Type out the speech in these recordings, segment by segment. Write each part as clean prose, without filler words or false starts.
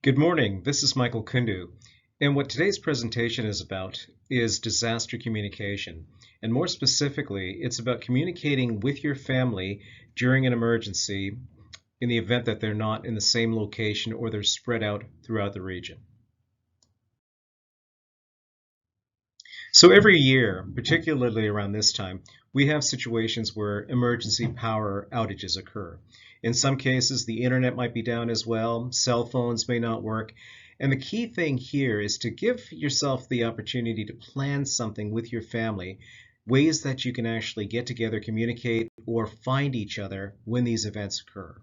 Good morning, this is Michael Kundu, and what today's presentation is about is disaster communication. And more specifically, it's about communicating with your family during an emergency in the event that they're not in the same location or they're spread out throughout the region. So every year, particularly around this time, we have situations where emergency power outages occur. In some cases, the internet might be down as well, cell phones may not work, and the key thing here is to give yourself the opportunity to plan something with your family, ways that you can actually get together, communicate, or find each other when these events occur.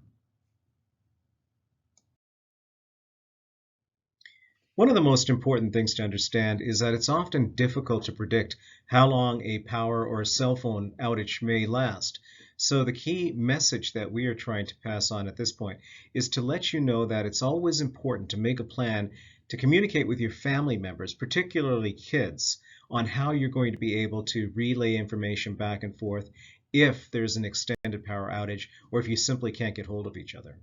One of the most important things to understand is that it's often difficult to predict how long a power or a cell phone outage may last. So the key message that we are trying to pass on at this point is to let you know that it's always important to make a plan to communicate with your family members, particularly kids, on how you're going to be able to relay information back and forth if there's an extended power outage or if you simply can't get hold of each other.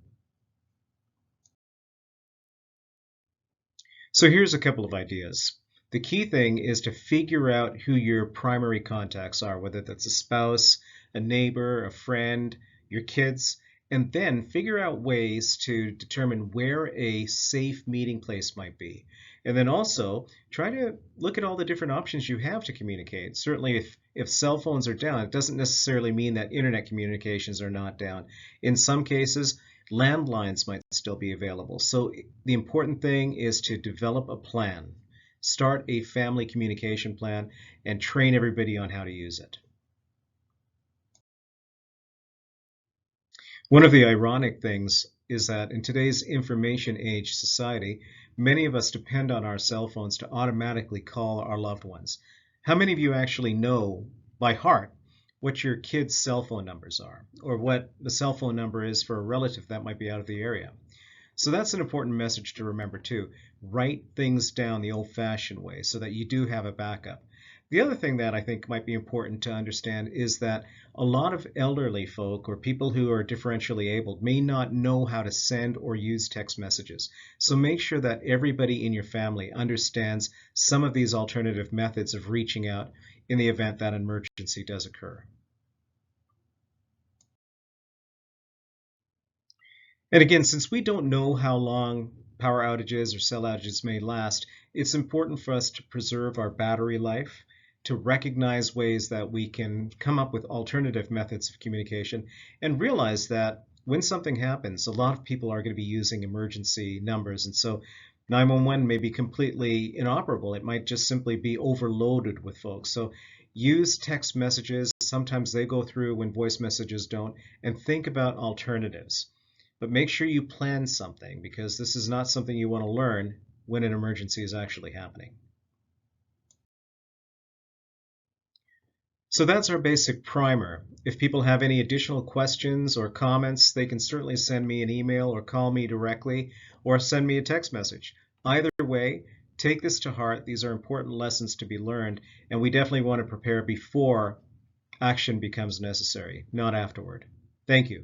So here's a couple of ideas. The key thing is to figure out who your primary contacts are, whether that's a spouse, a neighbor, a friend, your kids, and then figure out ways to determine where a safe meeting place might be. And then also try to look at all the different options you have to communicate. Certainly if cell phones are down, it doesn't necessarily mean that internet communications are not down. In some cases, landlines might still be available. So the important thing is to develop a plan, start a family communication plan, and train everybody on how to use it. One of the ironic things is that in today's information age society, many of us depend on our cell phones to automatically call our loved ones. How many of you actually know by heart what your kids' cell phone numbers are, or what the cell phone number is for a relative that might be out of the area? So that's an important message to remember too. Write things down the old-fashioned way so that you do have a backup. The other thing that I think might be important to understand is that a lot of elderly folk or people who are differentially abled may not know how to send or use text messages. So make sure that everybody in your family understands some of these alternative methods of reaching out in the event that an emergency does occur. And again, since we don't know how long power outages or cell outages may last, it's important for us to preserve our battery life, to recognize ways that we can come up with alternative methods of communication, and realize that when something happens, a lot of people are going to be using emergency numbers. And so 911 may be completely inoperable. It might just simply be overloaded with folks. So use text messages. Sometimes they go through when voice messages don't, and think about alternatives. But make sure you plan something, because this is not something you want to learn when an emergency is actually happening. So that's our basic primer. If people have any additional questions or comments, they can certainly send me an email or call me directly or send me a text message. Either way, take this to heart. These are important lessons to be learned, and we definitely want to prepare before action becomes necessary, not afterward. Thank you.